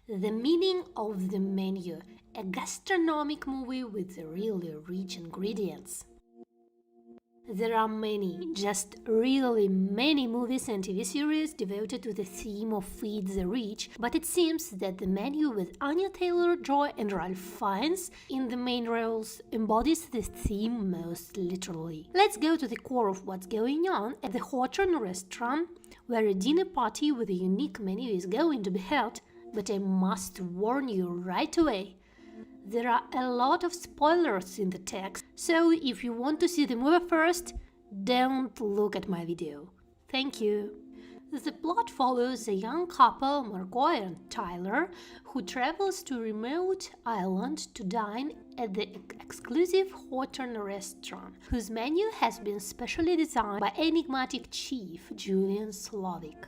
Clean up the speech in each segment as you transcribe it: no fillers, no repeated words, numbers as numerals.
The Meaning of the Menu, a gastronomic movie with really rich ingredients. There are just really many movies and TV series devoted to the theme of Feed the Rich, but it seems that The Menu with Anya Taylor-Joy and Ralph Fiennes in the main roles embodies this theme most literally. Let's go to the core of what's going on at the Hawthorne restaurant, where a dinner party with a unique menu is going to be held, but I must warn you right away. There are a lot of spoilers in the text, so if you want to see the movie first, don't look at my video. Thank you. The plot follows a young couple, Margot and Tyler, who travels to a remote island to dine at the exclusive Hawthorne restaurant, whose menu has been specially designed by enigmatic chef Julian Slovic.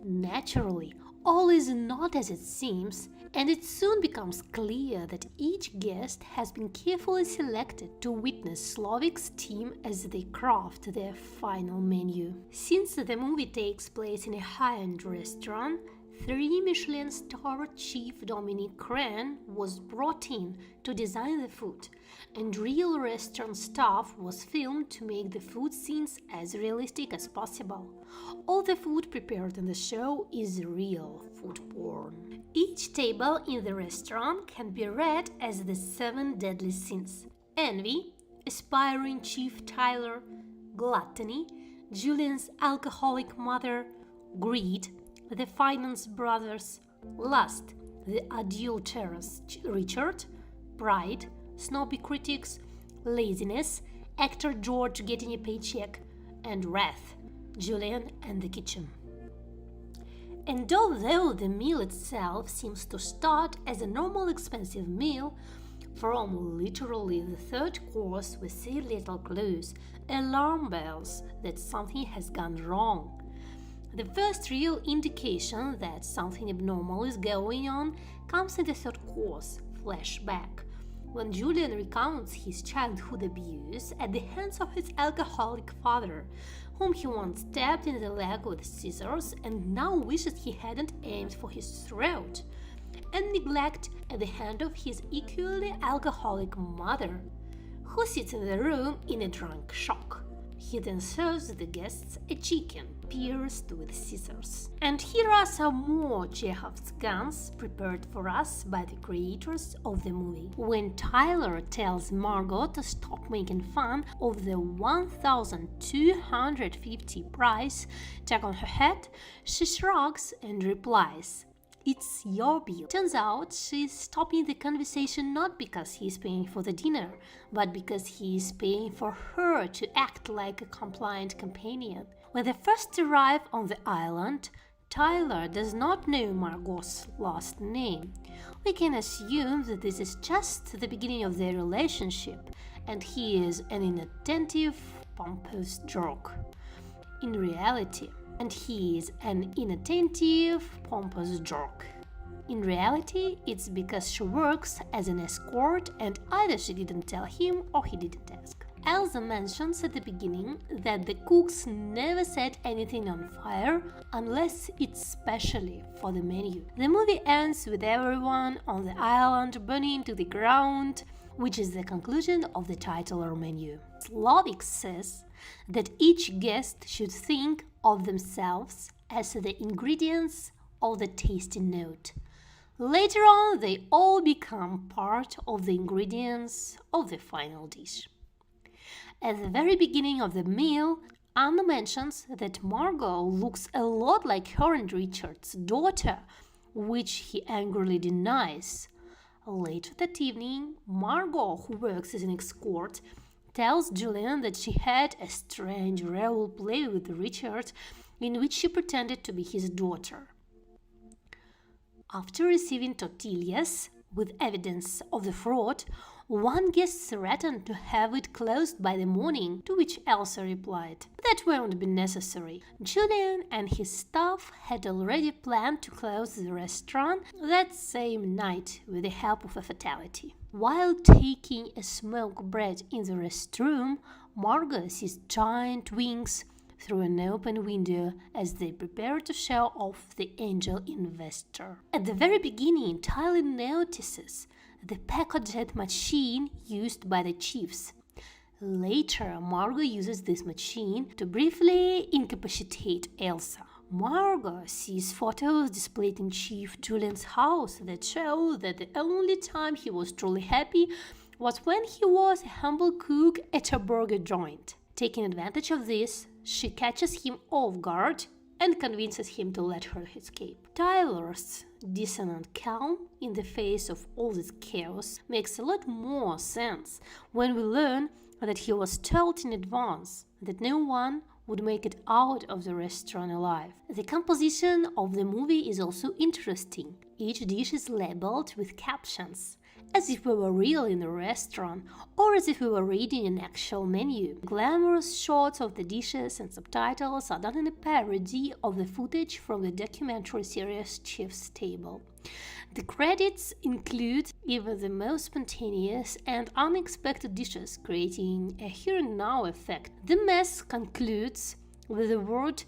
Naturally, all is not as it seems, and it soon becomes clear that each guest has been carefully selected to witness Slovic's team as they craft their final menu. Since the movie takes place in a high-end restaurant, 3 Michelin-starred chef Dominique Crenn was brought in to design the food, and real restaurant staff was filmed to make the food scenes as realistic as possible. All the food prepared in the show is real food porn. Each table in the restaurant can be read as the 7 deadly sins: envy, aspiring chief Tyler; gluttony, Julian's alcoholic mother; greed, the finance brothers; lust, the adulterous Richard; pride, snobby critics; laziness, actor George getting a paycheck; and wrath, Julian and the kitchen. And although the meal itself seems to start as a normal expensive meal, from literally the third course we see little clues, alarm bells that something has gone wrong. The first real indication that something abnormal is going on comes in the third course, flashback, when Julian recounts his childhood abuse at the hands of his alcoholic father, whom he once stabbed in the leg with scissors and now wishes he hadn't aimed for his throat, and neglect at the hand of his equally alcoholic mother, who sits in the room in a drunk shock. He then serves the guests a chicken pierced with scissors. And here are some more Chekhov's guns prepared for us by the creators of the movie. When Tyler tells Margot to stop making fun of the $1,250 price tag on her head, she shrugs and replies, "It's your bill." Turns out she's stopping the conversation not because he's paying for the dinner, but because he's paying for her to act like a compliant companion. When they first arrive on the island, Tyler does not know Margot's last name. We can assume that this is just the beginning of their relationship, and he is an inattentive, pompous jerk. In reality, it's because she works as an escort and either she didn't tell him or he didn't ask. Elsa mentions at the beginning that the cooks never set anything on fire unless it's specially for the menu. The movie ends with everyone on the island burning to the ground, which is the conclusion of the title or menu. Slovic says that each guest should think of themselves as the ingredients of the tasty note. Later on, they all become part of the ingredients of the final dish. At the very beginning of the meal, Anna mentions that Margot looks a lot like her and Richard's daughter, which he angrily denies. Later that evening, Margot, who works as an escort, tells Julian that she had a strange role play with Richard in which she pretended to be his daughter. After receiving tortillas with evidence of the fraud, one guest threatened to have it closed by the morning, to which Elsa replied, "That won't be necessary." Julian and his staff had already planned to close the restaurant that same night with the help of a fatality. While taking a smoked bread in the restroom, Margot sees giant wings through an open window as they prepare to show off the angel investor. At the very beginning, Tyler notices the Pacojet machine used by the chiefs. Later, Margot uses this machine to briefly incapacitate Elsa. Margot sees photos displayed in Chief Julian's house that show that the only time he was truly happy was when he was a humble cook at a burger joint. Taking advantage of this, she catches him off guard and convinces him to let her escape. Tyler's dissonant calm in the face of all this chaos makes a lot more sense when we learn that he was told in advance that no one would make it out of the restaurant alive. The composition of the movie is also interesting. Each dish is labeled with captions, as if we were really in a restaurant or as if we were reading an actual menu. Glamorous shots of the dishes and subtitles are done in a parody of the footage from the documentary series Chef's Table. The credits include even the most spontaneous and unexpected dishes, creating a here and now effect. The mess concludes with the word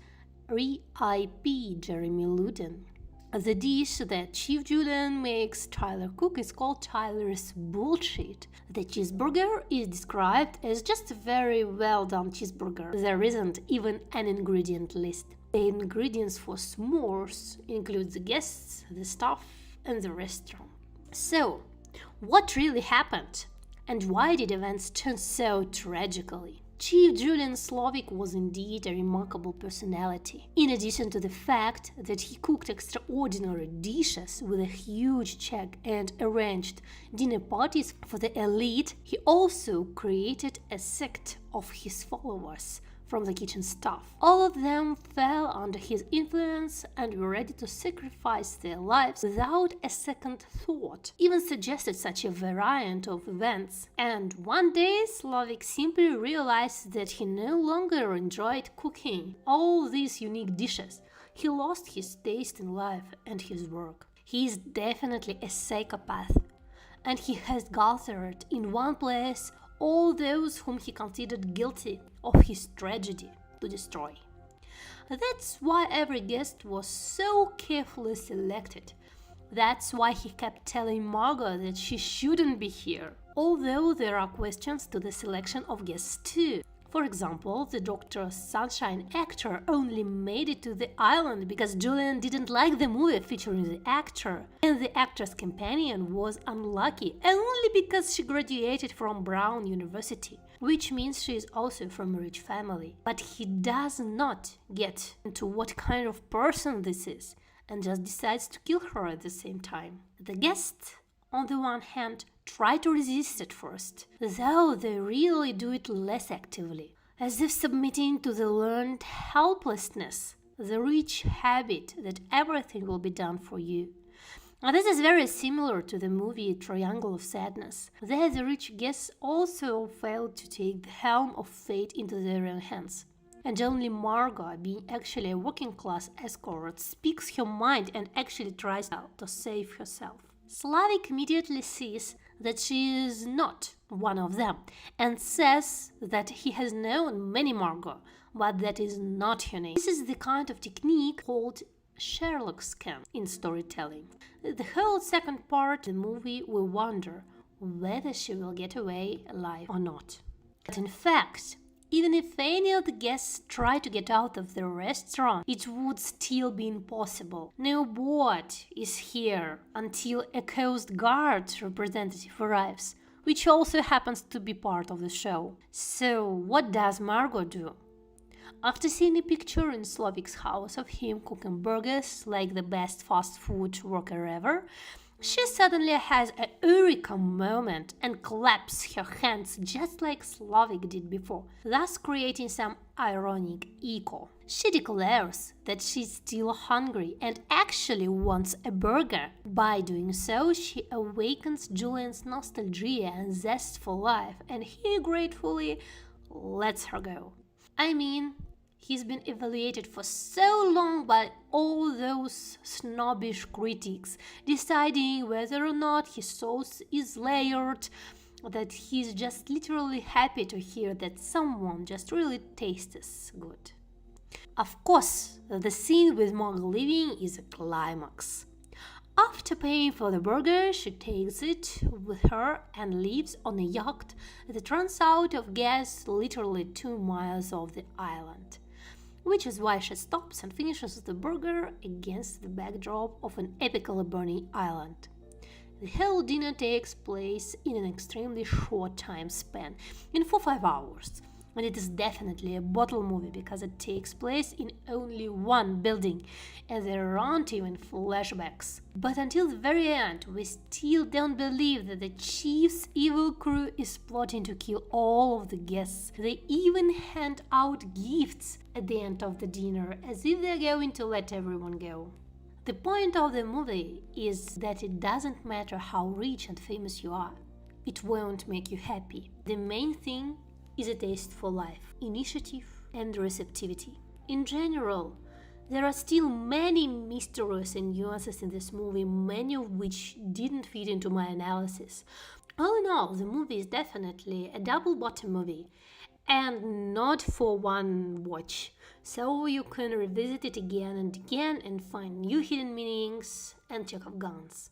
R.I.P. Jeremy Luden. The dish that Chief Julian makes Tyler cook is called Tyler's bullshit. The cheeseburger is described as just a very well done cheeseburger. There isn't even an ingredient list. The ingredients for s'mores include the guests, the staff, and the restaurant. So, what really happened? And why did events turn so tragically? Chief Julian Slovik was indeed a remarkable personality. In addition to the fact that he cooked extraordinary dishes with a huge check and arranged dinner parties for the elite, he also created a sect of his followers from the kitchen staff. All of them fell under his influence and were ready to sacrifice their lives without a second thought, even suggested such a variant of events. And one day, Slovik simply realized that he no longer enjoyed cooking all these unique dishes. He lost his taste in life and his work. He is definitely a psychopath, and he has gathered in one place all those whom he considered guilty of his tragedy to destroy. That's why every guest was so carefully selected. That's why he kept telling Margot that she shouldn't be here, although there are questions to the selection of guests too. For example, the Dr. Sunshine actor only made it to the island because Julian didn't like the movie featuring the actor, and the actor's companion was unlucky only because she graduated from Brown University, which means she is also from a rich family. But he does not get into what kind of person this is, and just decides to kill her at the same time. The guests, on the one hand, try to resist at first, though they really do it less actively, as if submitting to the learned helplessness, the rich habit that everything will be done for you. Now, this is very similar to the movie Triangle of Sadness. There, the rich guests also failed to take the helm of fate into their own hands. And only Margot, being actually a working-class escort, speaks her mind and actually tries to save herself. Slavik immediately sees that she is not one of them and says that he has known many Margot, but that is not her name. This is the kind of technique called Sherlock scan in storytelling. The whole second part of the movie we wonder whether she will get away alive or not. But in fact, even if any of the guests try to get out of the restaurant, it would still be impossible. No boat is here until a Coast Guard representative arrives, which also happens to be part of the show. So, what does Margot do? After seeing a picture in Slovik's house of him cooking burgers like the best fast food worker ever, she suddenly has a eureka moment and claps her hands just like Slovik did before, thus creating some ironic echo. She declares that she's still hungry and actually wants a burger. By doing so, she awakens Julian's nostalgia and zest for life, and he gratefully lets her go. I mean, he's been evaluated for so long by all those snobbish critics, deciding whether or not his sauce is layered, that he's just literally happy to hear that someone just really tastes good. Of course, the scene with Margot living is a climax. After paying for the burger, she takes it with her and leaves on a yacht that runs out of gas literally 2 miles off the island. Which is why she stops and finishes the burger against the backdrop of an epically burning island. The whole dinner takes place in an extremely short time span, in 4-5 hours. And it is definitely a bottle movie because it takes place in only one building and there aren't even flashbacks. But until the very end, we still don't believe that the chief's evil crew is plotting to kill all of the guests. They even hand out gifts at the end of the dinner as if they're going to let everyone go. The point of the movie is that it doesn't matter how rich and famous you are. It won't make you happy. The main thing is a taste for life, initiative, and receptivity. In general, there are still many mysteries and nuances in this movie, many of which didn't fit into my analysis. All in all, the movie is definitely a double-bottom movie, and not for one watch, so you can revisit it again and again and find new hidden meanings and Chekhov guns.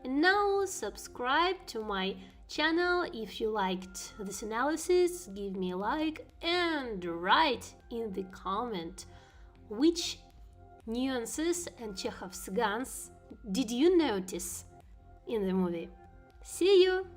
And now subscribe to my channel if you liked this analysis, give me a like and write in the comment which nuances and Chekhov's guns did you notice in the movie. See you!